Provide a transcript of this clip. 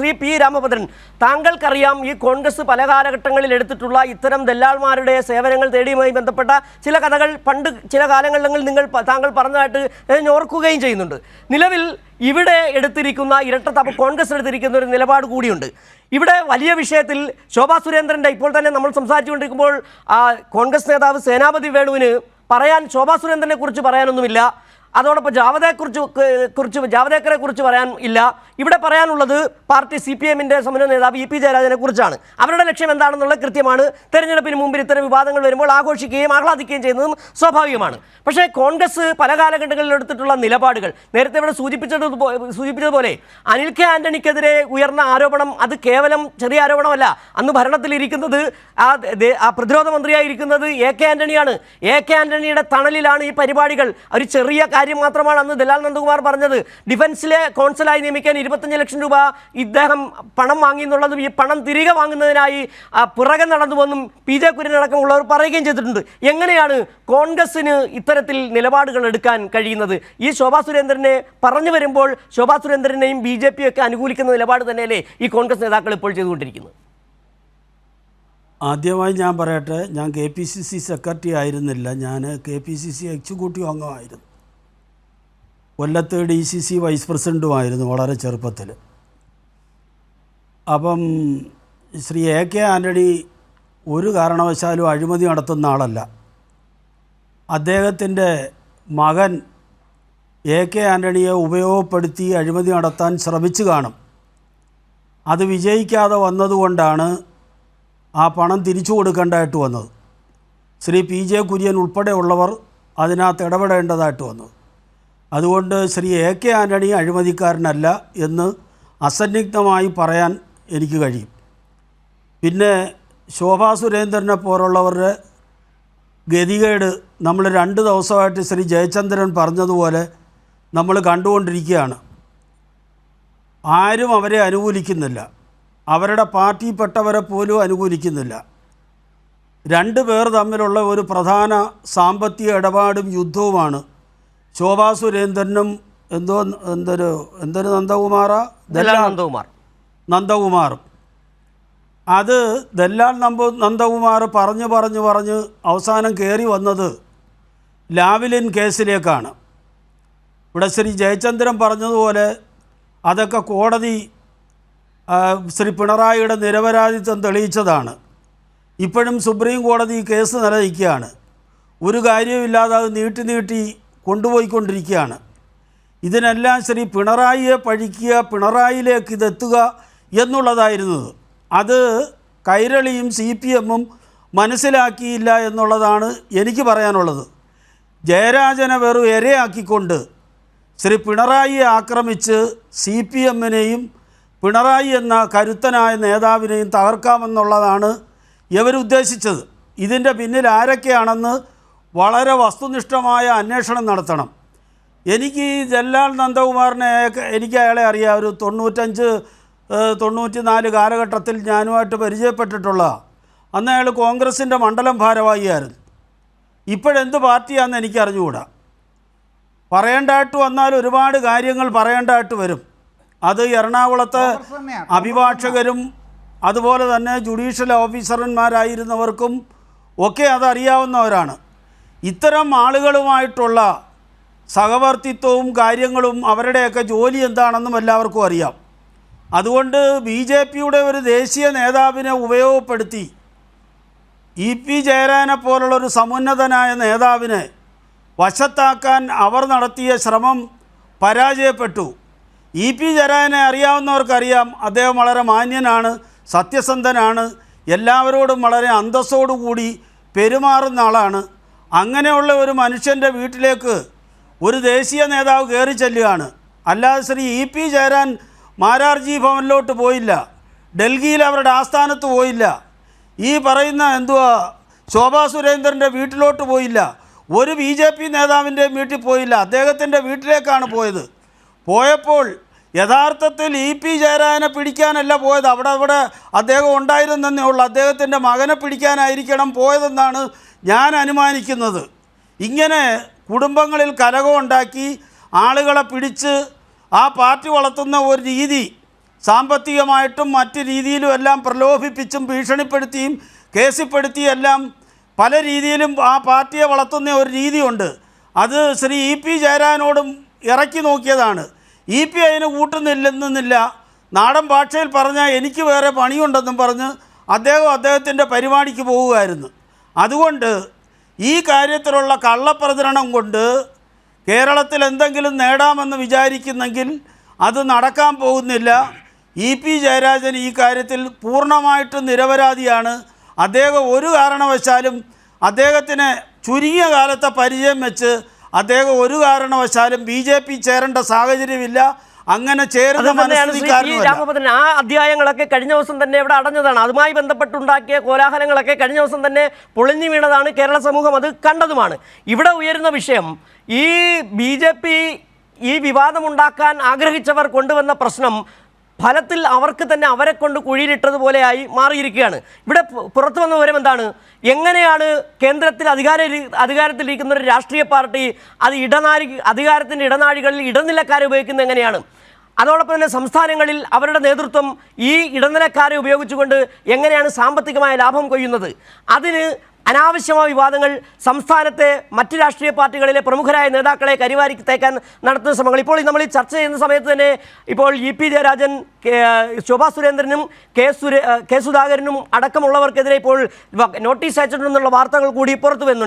Shri P Ramabhadran, താങ്കൾക്കറിയാം ഈ കോൺഗ്രസ് പല കാലഘട്ടങ്ങളിൽ എടുത്തിട്ടുള്ള ഇത്തരം ദല്ലാൾമാരുടെ സേവനങ്ങൾ തേടിയുമായി ബന്ധപ്പെട്ട ചില കഥകൾ പണ്ട് ചില കാലങ്ങളിൽ താങ്കൾ പറഞ്ഞതായിട്ട് ഞാൻ ഓർക്കുകയും ചെയ്യുന്നുണ്ട്. നിലവിൽ ഇവിടെ എടുത്തിരിക്കുന്ന ഇരട്ടത്താപ്പ് കോൺഗ്രസ് എടുത്തിരിക്കുന്ന ഒരു നിലപാട് കൂടിയുണ്ട്. ഇവിടെ വലിയ വിഷയത്തിൽ ശോഭാ സുരേന്ദ്രൻ്റെ ഇപ്പോൾ തന്നെ നമ്മൾ സംസാരിച്ചുകൊണ്ടിരിക്കുമ്പോൾ കോൺഗ്രസ് നേതാവ് സേനാപതി വേണുവിന് ശോഭാ സുരേന്ദ്രനെ കുറിച്ച് പറയാനൊന്നുമില്ല. അതോടൊപ്പം ജാവദേക്കറെ കുറിച്ച് പറയാൻ ഇല്ല. ഇവിടെ പറയാനുള്ളത് പാർട്ടി CPM-ന്റെ സമന്വയ നേതാവ് EP ജയരാജനെ കുറിച്ചാണ്. അവരുടെ ലക്ഷ്യം എന്താണെന്നുള്ളത് കൃത്യമാണ്. തെരഞ്ഞെടുപ്പിന് മുമ്പിൽ ഇത്തരം വിവാദങ്ങൾ വരുമ്പോൾ ആഘോഷിക്കുകയും ആഹ്ലാദിക്കുകയും ചെയ്യുന്നതും സ്വാഭാവികമാണ്. പക്ഷേ കോൺഗ്രസ് പല കാലഘട്ടങ്ങളിൽ എടുത്തിട്ടുള്ള നിലപാടുകൾ നേരത്തെ ഇവിടെ സൂചിപ്പിച്ചതുപോലെ അനിൽ കെ ആന്റണിക്കെതിരെ ഉയർന്ന ആരോപണം അത് കേവലം ചെറിയ ആരോപണമല്ല. അന്ന് ഭരണത്തിലിരിക്കുന്നത് ആ പ്രതിരോധ മന്ത്രിയായിരിക്കുന്നത് AK ആന്റണിയാണ്. AK ആന്റണിയുടെ തണലിലാണ് ഈ പരിപാടികൾ. ഒരു ചെറിയ കാര്യം മാത്രമാണ് അന്ന് ദലാൽ നന്ദകുമാർ പറഞ്ഞത്. ഡിഫൻസിലെ കോൺസലായി നിയമിക്കാൻ 25 ലക്ഷം രൂപ ഇദ്ദേഹം പണം വാങ്ങി എന്നുള്ളതും ഈ പണം തിരികെ വാങ്ങുന്നതിനായി പുറകെ നടന്നുവെന്നും PJ കുര്യൻ അടക്കമുള്ളവർ പറയുകയും ചെയ്തിട്ടുണ്ട്. എങ്ങനെയാണ് കോൺഗ്രസിന് ഇത്തരത്തിൽ നിലപാടുകൾ എടുക്കാൻ കഴിയുന്നത്? ഈ ശോഭാ സുരേന്ദ്രനെ പറഞ്ഞു വരുമ്പോൾ ശോഭാ സുരേന്ദ്രനെയും BJP ഒക്കെ അനുകൂലിക്കുന്ന നിലപാട് തന്നെയല്ലേ ഈ കോൺഗ്രസ് നേതാക്കൾ ഇപ്പോൾ ചെയ്തുകൊണ്ടിരിക്കുന്നത്? ആദ്യമായി ഞാൻ പറയട്ടെ, ഞാൻ KPCC സെക്രട്ടറി ആയിരുന്നില്ല, ഞാൻ KPCC എക്സിക്യൂട്ടീവ് അംഗമായിരുന്നു. കൊല്ലത്ത് DCC വൈസ് പ്രസിഡൻറ്റുമായിരുന്നു വളരെ ചെറുപ്പത്തിൽ. അപ്പം ശ്രീ AK ആൻ്റണി ഒരു കാരണവശാലും അഴിമതി നടത്തുന്ന ആളല്ല. അദ്ദേഹത്തിൻ്റെ മകൻ AK ആൻ്റണിയെ ഉപയോഗപ്പെടുത്തി അഴിമതി നടത്താൻ ശ്രമിച്ചു കാണും. അത് വിജയിക്കാതെ വന്നതുകൊണ്ടാണ് ആ പണം തിരിച്ചു കൊടുക്കേണ്ടതായിട്ട് വന്നത്. ശ്രീ PJ കുര്യൻ ഉൾപ്പെടെയുള്ളവർ അതിനകത്ത് ഇടപെടേണ്ടതായിട്ട് വന്നത്. അതുകൊണ്ട് ശ്രീ AK ആൻ്റണി അഴിമതിക്കാരനല്ല എന്ന് അസന്നിഗ്ധമായി പറയാൻ എനിക്ക് കഴിയും. പിന്നെ ശോഭാ സുരേന്ദ്രനെ പോലുള്ളവരുടെ ഗതികേട് നമ്മൾ 2 ദിവസമായിട്ട് ശ്രീ ജയചന്ദ്രൻ പറഞ്ഞതുപോലെ നമ്മൾ കണ്ടുകൊണ്ടിരിക്കുകയാണ്. ആരും അവരെ അനുകൂലിക്കുന്നില്ല, അവരുടെ പാർട്ടിയിൽപ്പെട്ടവരെ പോലും അനുകൂലിക്കുന്നില്ല. 2 പേർ തമ്മിലുള്ള ഒരു പ്രധാന സാമ്പത്തിക ഇടപാടും യുദ്ധവുമാണ് ശോഭാ സുരേന്ദ്രനും എന്തൊരു നന്ദകുമാറും. അത് ദല്ലാൽ നന്ദകുമാർ പറഞ്ഞ് അവസാനം കയറി വന്നത് ലാവ്ലിൻ കേസിലേക്കാണ്. ഇവിടെ ശ്രീ ജയചന്ദ്രൻ പറഞ്ഞതുപോലെ അതൊക്കെ കോടതി ശ്രീ പിണറായിയുടെ നിരപരാധിത്വം തെളിയിച്ചതാണ്. ഇപ്പോഴും സുപ്രീം കോടതി കേസ് നിലനിൽക്കുകയാണ്. ഒരു കാര്യവുമില്ലാതെ അത് നീട്ടി കൊണ്ടുപോയിക്കൊണ്ടിരിക്കുകയാണ്. ഇതിനെല്ലാം ശ്രീ പിണറായിയെ പഴിക്കുക, പിണറായിയിലേക്ക് ഇതെത്തുക എന്നുള്ളതായിരുന്നത്. അത് കൈരളിയും CPM-ഉം മനസ്സിലാക്കിയില്ല എന്നുള്ളതാണ് എനിക്ക് പറയാനുള്ളത്. ജയരാജനെ വെറും ഇരയാക്കിക്കൊണ്ട് ശ്രീ പിണറായിയെ ആക്രമിച്ച് CPM-നെയും പിണറായി എന്ന കരുത്തനായ നേതാവിനെയും തകർക്കാമെന്നുള്ളതാണ് ഇവരുദ്ദേശിച്ചത്. ഇതിൻ്റെ പിന്നിൽ ആരൊക്കെയാണെന്ന് വളരെ വസ്തുനിഷ്ഠമായ അന്വേഷണം നടത്തണം. എനിക്ക് ദല്ലാൽ നന്ദകുമാറിനെ എനിക്ക് അയാളെ അറിയാം. ഒരു 95-94 കാലഘട്ടത്തിൽ ഞാനുമായിട്ട് പരിചയപ്പെട്ടിട്ടുള്ള അന്ന് അയാൾ കോൺഗ്രസിൻ്റെ മണ്ഡലം ഭാരവാഹിയായിരുന്നു. ഇപ്പോഴെന്ത് പാർട്ടിയാണെന്ന് എനിക്ക് അറിഞ്ഞുകൂടാ. പറയേണ്ടതായിട്ട് വന്നാൽ ഒരുപാട് കാര്യങ്ങൾ പറയേണ്ടതായിട്ട് വരും. അത് എറണാകുളത്ത് അഭിഭാഷകരും അതുപോലെ തന്നെ ജുഡീഷ്യൽ ഓഫീസർമാരായിരുന്നവർക്കും ഒക്കെ അതറിയാവുന്നവരാണ്. ഇത്തരം ആളുകളുമായിട്ടുള്ള സഹവർത്തിത്വവും കാര്യങ്ങളും അവരുടെയൊക്കെ ജോലി എന്താണെന്നും എല്ലാവർക്കും അറിയാം. അതുകൊണ്ട് BJP-യുടെ ഒരു ദേശീയ നേതാവിനെ ഉപയോഗപ്പെടുത്തി EP ജയരാജനെ പോലുള്ളൊരു സമുന്നതനായ നേതാവിനെ വശത്താക്കാൻ അവർ നടത്തിയ ശ്രമം പരാജയപ്പെട്ടു. EP ജയരാജനെ അറിയാവുന്നവർക്കറിയാം, അദ്ദേഹം വളരെ മാന്യനാണ്, സത്യസന്ധനാണ്, എല്ലാവരോടും വളരെ അന്തസ്സോടുകൂടി പെരുമാറുന്ന ആളാണ്. അങ്ങനെയുള്ള ഒരു മനുഷ്യൻ്റെ വീട്ടിലേക്ക് ഒരു ദേശീയ നേതാവ് കയറി ചെല്ലുകയാണ്. അല്ലാതെ ശ്രീ EP ജയരാജൻ മാരാർജി ഭവനിലോട്ട് പോയില്ല, ഡൽഹിയിൽ അവരുടെ ആസ്ഥാനത്ത് പോയില്ല, ഈ പറയുന്ന ശോഭാ സുരേന്ദ്രൻ്റെ വീട്ടിലോട്ട് പോയില്ല, ഒരു BJP നേതാവിൻ്റെ വീട്ടിൽ പോയില്ല, അദ്ദേഹത്തിൻ്റെ വീട്ടിലേക്കാണ് പോയത്. പോയപ്പോൾ യഥാർത്ഥത്തിൽ EP ജയരാജനെ പിടിക്കാനല്ല പോയത്, അവിടെ അദ്ദേഹം ഉണ്ടായിരുന്നേ ഉള്ളൂ, അദ്ദേഹത്തിൻ്റെ മകനെ പിടിക്കാനായിരിക്കണം പോയതെന്നാണ് ഞാൻ അനുമാനിക്കുന്നത്. ഇങ്ങനെ കുടുംബങ്ങളിൽ കലഹം ഉണ്ടാക്കി ആളുകളെ പിടിച്ച് ആ പാർട്ടി വളർത്തുന്ന ഒരു രീതി സാമ്പത്തികമായിട്ടും മറ്റ് രീതിയിലും എല്ലാം പ്രലോഭിപ്പിച്ചും ഭീഷണിപ്പെടുത്തിയും കേസിപ്പെടുത്തിയും എല്ലാം പല രീതിയിലും ആ പാർട്ടിയെ വളർത്തുന്ന ഒരു രീതിയുണ്ട്. അത് ശ്രീ ഇ പി ജയരാജനോടും ഇറക്കി നോക്കിയതാണ്. ഇ പി അതിന് കൂട്ടുന്നില്ലെന്നില്ല. നാടൻ ഭാഷയിൽ പറഞ്ഞാൽ എനിക്ക് വേറെ പണിയുണ്ടെന്നും പറഞ്ഞ് അദ്ദേഹത്തിൻ്റെ പരിപാടിക്ക് പോവുകയായിരുന്നു. അതുകൊണ്ട് ഈ കാര്യത്തിലുള്ള കള്ളപ്രചരണം കൊണ്ട് കേരളത്തിൽ എന്തെങ്കിലും നേടാമെന്ന് വിചാരിക്കുന്നെങ്കിൽ അത് നടക്കാൻ പോകുന്നില്ല. ഇ പി ജയരാജൻ ഈ കാര്യത്തിൽ പൂർണ്ണമായിട്ടും നിരപരാധിയാണ്. അദ്ദേഹം ഒരു കാരണവശാലും അദ്ദേഹത്തിന് ചുരുങ്ങിയ കാലത്തെ പരിചയം വെച്ച് അദ്ദേഹം ഒരു കാരണവശാലും BJP ചേരേണ്ട സാഹചര്യമില്ല. അങ്ങനെ ചേരുന്ന രാമഭദ്രൻ ആ അധ്യായങ്ങളൊക്കെ കഴിഞ്ഞ ദിവസം തന്നെ ഇവിടെ അടഞ്ഞതാണ്. അതുമായി ബന്ധപ്പെട്ടുണ്ടാക്കിയ കോലാഹലങ്ങളൊക്കെ കഴിഞ്ഞ ദിവസം തന്നെ പൊളിഞ്ഞു വീണതാണ്. കേരള സമൂഹം അത് കണ്ടതുമാണ്. ഇവിടെ ഉയരുന്ന വിഷയം ഈ BJP ഈ വിവാദമുണ്ടാക്കാൻ ആഗ്രഹിച്ചവർ കൊണ്ടുവന്ന പ്രശ്നം ഫലത്തിൽ അവർക്ക് തന്നെ അവരെ കൊണ്ട് കുഴിയിലിട്ടതുപോലെയായി മാറിയിരിക്കുകയാണ്. ഇവിടെ പുറത്തു വന്ന വിവരം എന്താണ്? എങ്ങനെയാണ് കേന്ദ്രത്തിൽ അധികാരത്തിലിരിക്കുന്ന ഒരു രാഷ്ട്രീയ പാർട്ടി അത് അധികാരത്തിൻ്റെ ഇടനാഴികളിൽ ഇടനിലക്കാരെ ഉപയോഗിക്കുന്നത് എങ്ങനെയാണ്? അതോടൊപ്പം തന്നെ സംസ്ഥാനങ്ങളിൽ അവരുടെ നേതൃത്വം ഈ ഇടനിലക്കാരെ ഉപയോഗിച്ചുകൊണ്ട് എങ്ങനെയാണ് സാമ്പത്തികമായ ലാഭം കൊയ്യുന്നത്? അതിന് അനാവശ്യമായ വിവാദങ്ങൾ സംസ്ഥാനത്തെ മറ്റ് രാഷ്ട്രീയ പാർട്ടികളിലെ പ്രമുഖരായ നേതാക്കളെ കരിവാരി തേക്കാൻ നടത്തുന്ന ശ്രമങ്ങൾ ഇപ്പോൾ നമ്മൾ ഈ ചർച്ച ചെയ്യുന്ന സമയത്ത് തന്നെ ഇപ്പോൾ ഇ പി ജയരാജൻ, ശോഭാ സുരേന്ദ്രനും കെ സുധാകരനും അടക്കമുള്ളവർക്കെതിരെ ഇപ്പോൾ നോട്ടീസ് അയച്ചിട്ടുണ്ടെന്നുള്ള വാർത്തകൾ കൂടി പുറത്തു വരുന്നുണ്ട്.